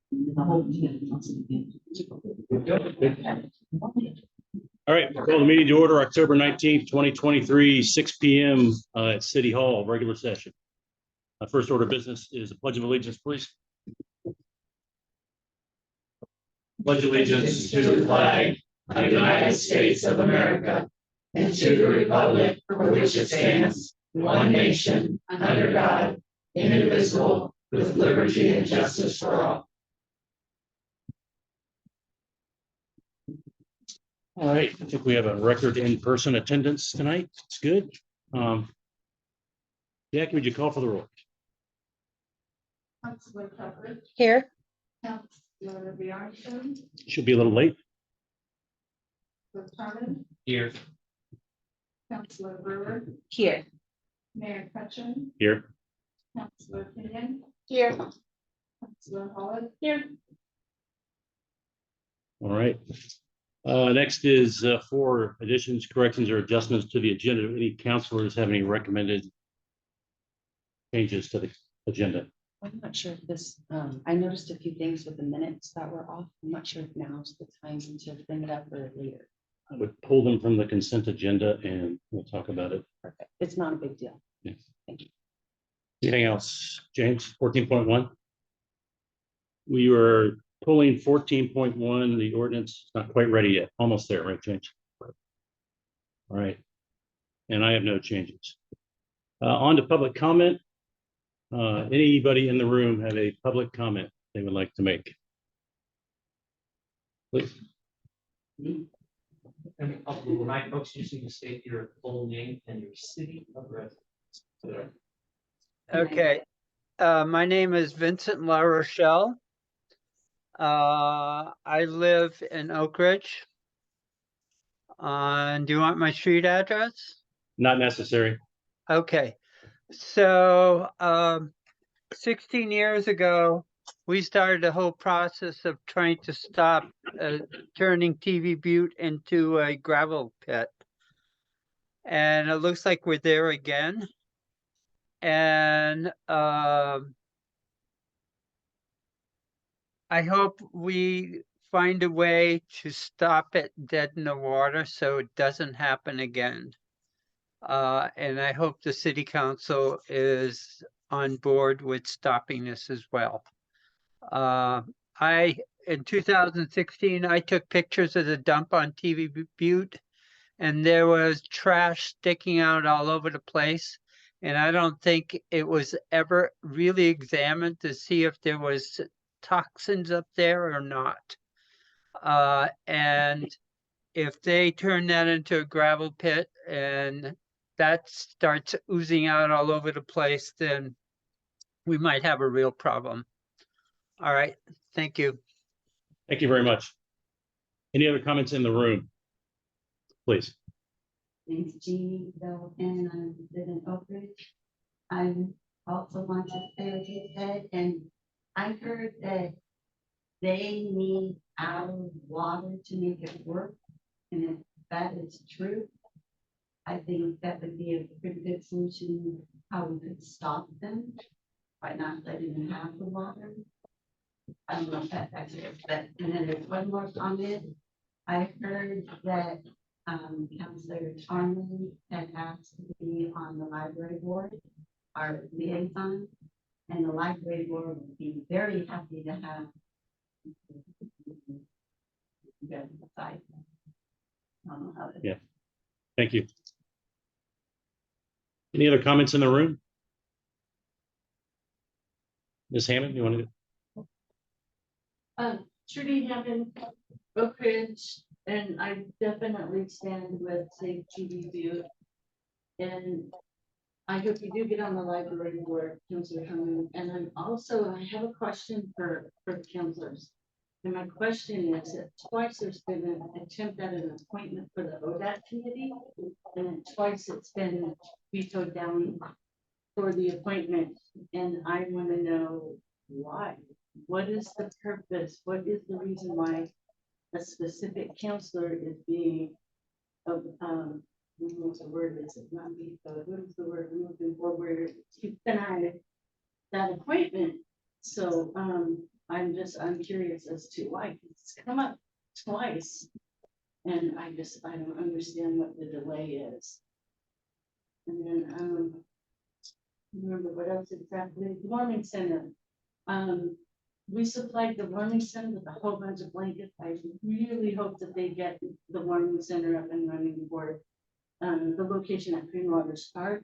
All right, we'll call the meeting to order October 19th, 2023, 6 p.m. At City Hall, regular session. First order of business is a pledge of allegiance, please. Pledge allegiance to the flag of the United States of America and to the republic for which it stands, one nation, under God, indivisible, with liberty and justice for all. All right, I think we have a record in-person attendance tonight. It's good. Jackie, would you call for the roll? Councilor Pepper. Here. Councilor Bjornson. Should be a little late. Carmen. Here. Councilor Brewer. Here. Mayor Cutchin. Here. Councilor Pinion. Here. Councilor Holland. Here. All right. Next is for additions, corrections, or adjustments to the agenda. Do any councilors have any recommended changes to the agenda? I'm not sure if this, I noticed a few things with the minutes that were off. I'm not sure if now's the time to bring it up or later. I would pull them from the consent agenda and we'll talk about it. Perfect. It's not a big deal. Yes. Thank you. Anything else, James? 14.1. We were pulling 14.1. The ordinance is not quite ready yet. Almost there, right, James? All right. And I have no changes. On to public comment. Anybody in the room have a public comment they would like to make? Please. And I'll remind folks, you need to state your full name and your city of residence. Okay, my name is Vincent La Rochelle. I live in Oak Ridge. Do you want my street address? Not necessary. Okay, so 16 years ago, we started a whole process of trying to stop turning TV Butte into a gravel pit. And it looks like we're there again. And I hope we find a way to stop it dead in the water so it doesn't happen again. And I hope the city council is on board with stopping this as well. In 2016, I took pictures of the dump on TV Butte, and there was trash sticking out all over the place. And I don't think it was ever really examined to see if there was toxins up there or not. And if they turn that into a gravel pit and that starts oozing out all over the place, then we might have a real problem. All right, thank you. Thank you very much. Any other comments in the room? Please. Name's Jeannie Bell, and I live in Oak Ridge. I also want to say what you said, and I heard that they need our water to make it work. And if that is true, I think that would be a pretty good solution how we could stop them by not letting them have the water. I don't know if that's actually, but and then there's one more comment. I heard that Councilor Charman had asked to be on the library board, our liaison, and the library board would be very happy to have. Yeah, thank you. Any other comments in the room? Ms. Hammond, you want to? Trudy Hammond, Oak Ridge, and I definitely stand with Safe TV Butte. And I hope you do get on the library board, Councilor Hammond. And then also I have a question for the councilors. And my question is that twice there's been an attempt at an appointment for the ODAT committee, and twice it's been vetoed down for the appointment. And I want to know why. What is the purpose? What is the reason why a specific counselor is being what's the word? Is it not vetoed? What is the word moving forward to deny that appointment? So I'm curious as to why. It's come up twice. And I don't understand what the delay is. And then, remember what else exactly? The warming center. We supplied the warming center with a whole bunch of blankets. I really hope that they get the warming center up and running for the location at Green Waters Park.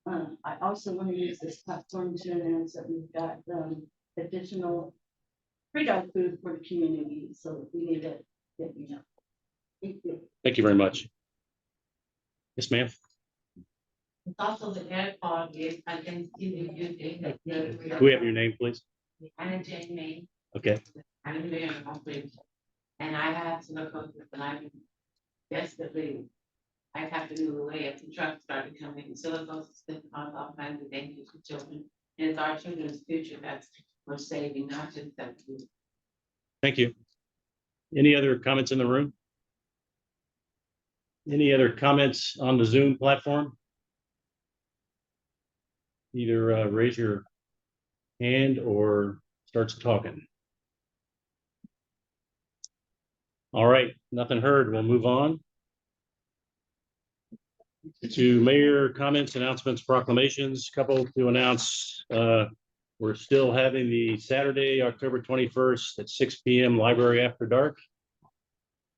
I also want to use this platform to announce that we've got additional free dog food for the community, so we need to let you know. Thank you. Thank you very much. Yes, ma'am. It's also the air quality, I can see the using. Do we have your name, please? Anna Jane May, Okay. I'm there in Oakridge. And I have silicosis and I'm desperately, I have to move away if the trucks started coming. Silicosis can cause all kinds of dangers to children. And it's our children's future that's we're saving, not just that. Thank you. Any other comments in the room? Any other comments on the Zoom platform? Either raise your hand or starts talking. All right, nothing heard. We'll move on to mayor comments, announcements, proclamations. Couple to announce. We're still having the Saturday, October 21st at 6 p.m. library after dark.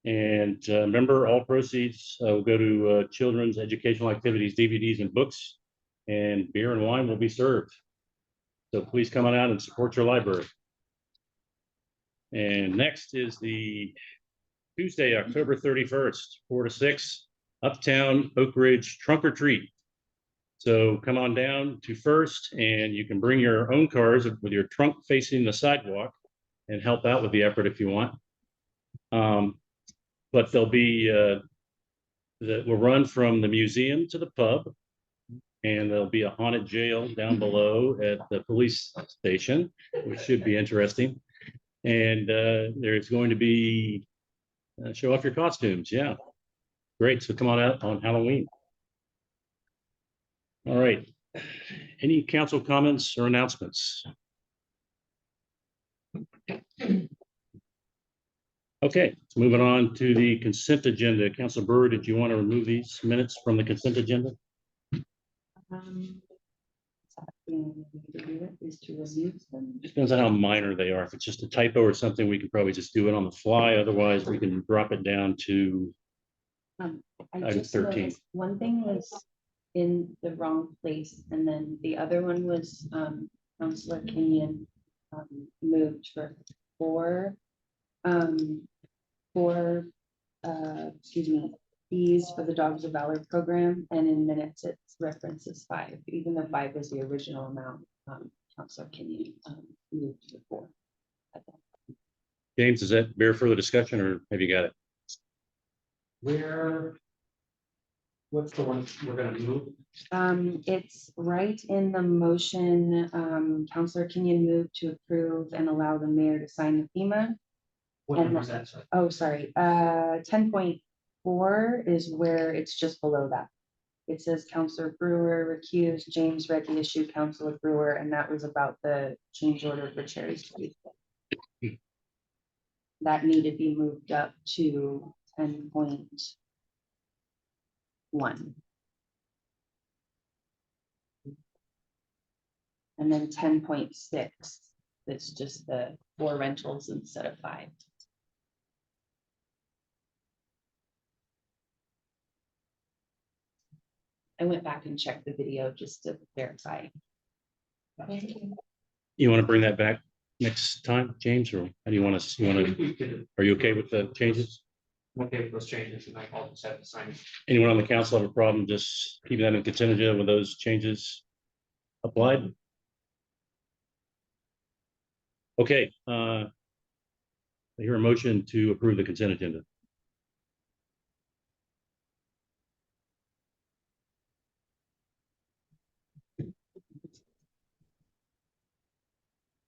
And remember, all proceeds will go to children's educational activities, DVDs, and books. And beer and wine will be served. So please come on out and support your library. And next is the Tuesday, October 31st, 4 to 6, Uptown Oak Ridge Trunk or Treat. So come on down to First, and you can bring your own cars with your trunk facing the sidewalk and help out with the effort if you want. But there'll be that will run from the museum to the pub, and there'll be a haunted jail down below at the police station, which should be interesting. And there's going to be show off your costumes. Yeah, great. So come on out on Halloween. All right. Any council comments or announcements? Okay, moving on to the consent agenda. Council Brewer, did you want to remove these minutes from the consent agenda? Is to remove them. Depends on how minor they are. If it's just a typo or something, we can probably just do it on the fly. Otherwise, we can drop it down to I Item just 13. noticed one thing was in the wrong place, and then the other one was Councilor Kenyon moved for excuse me, fees for the Dogs of Valor program, and in minutes it references 5, even though 5 was the original amount. Councilor Kenyon moved to 4. James. Does that bear further discussion, or have you got it? What's the one we're gonna move? It's right in the motion. Councilor Kenyon moved to approve and allow the mayor to sign the FEMA. What And number is that? Sorry. Oh, sorry, 10.4 is where it's just below that. It says Councilor Brewer recused, James read the issue, Councilor Brewer, and that was about the change order for Cherry Street. That needed to be moved up to 10.1. And then 10.6, it's just the 4 rentals instead of 5. I went back and checked the video just to verify. You want to bring that back next time, James, or how do you want us? Are you okay with the changes? Okay, with those changes, and I all just have to sign it. Anyone on the council have a problem just keeping that in consent agenda with those changes applied? Okay, I hear a motion to approve the consent agenda.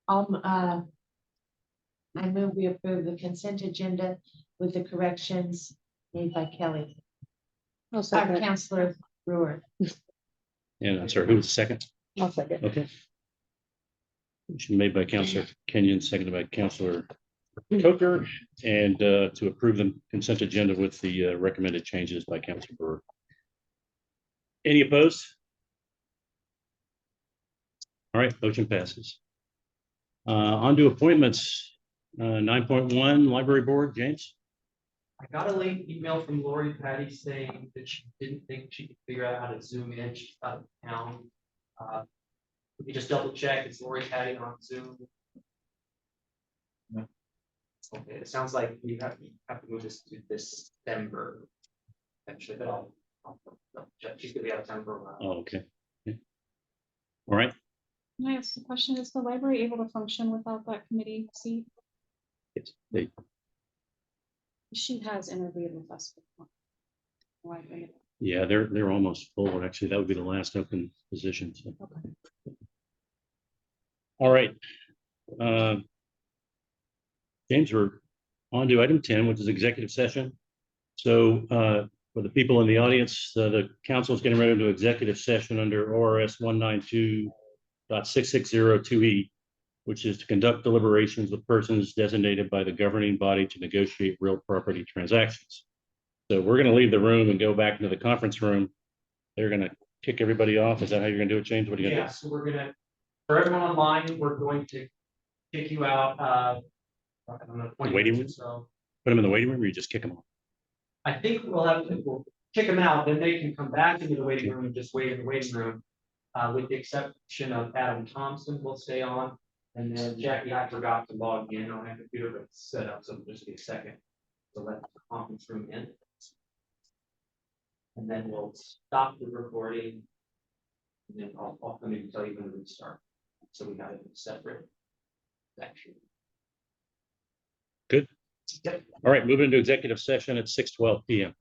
I move we approve the consent agenda with the corrections made by Kelly. Our Councilor Brewer. And I'm sorry, who was the second? I'll second. Okay. Motion made by Counselor Kenyon, seconded by Counselor Coker, and to approve the consent agenda with the recommended changes by Counselor Brewer. Any opposed? All right, motion passes. On to appointments. 9.1 Library Board, James. I got a late email from Lori Patty saying that she didn't think she could figure out how to zoom in. She's out of town. We can just double check. It's Lori Patty on Zoom. No. Okay, it sounds like you have to move this to December. Actually, but I'll double check. She's gonna be out of town for a while. Oh, okay. Okay. All right. Can I ask the question, is the library able to function without that committee seat? Yes, She has interviewed with us before. Library. yeah, they're almost full. Actually, that would be the last open position. So. Okay. All right. James, we're on to item 10, which is executive session. So for the people in the audience, the council is getting ready to do executive session under ORS 192.6602E, which is to conduct deliberations with persons designated by the governing body to negotiate real property transactions. So we're going to leave the room and go back into the conference room. They're going to kick everybody off. Is that how you're going to do it, James? What are you going to Yeah, so we're gonna, for everyone online, we're going to kick you out. I don't know, 20 Waiting minutes or so. put them in the waiting room or you just kick them off? I think we'll kick them out, then they can come back into the waiting room and just wait in the waiting room. With the exception of Adam Thompson will stay on. And then Jackie, I forgot to log in on my computer, but it's set up, so it'll just be a second to let the conference room in. And then we'll stop the recording. And then I'll come in and tell you when to restart. So we got it separate. Section. Good. Yep. All right, moving into executive session at 6:12 p.m.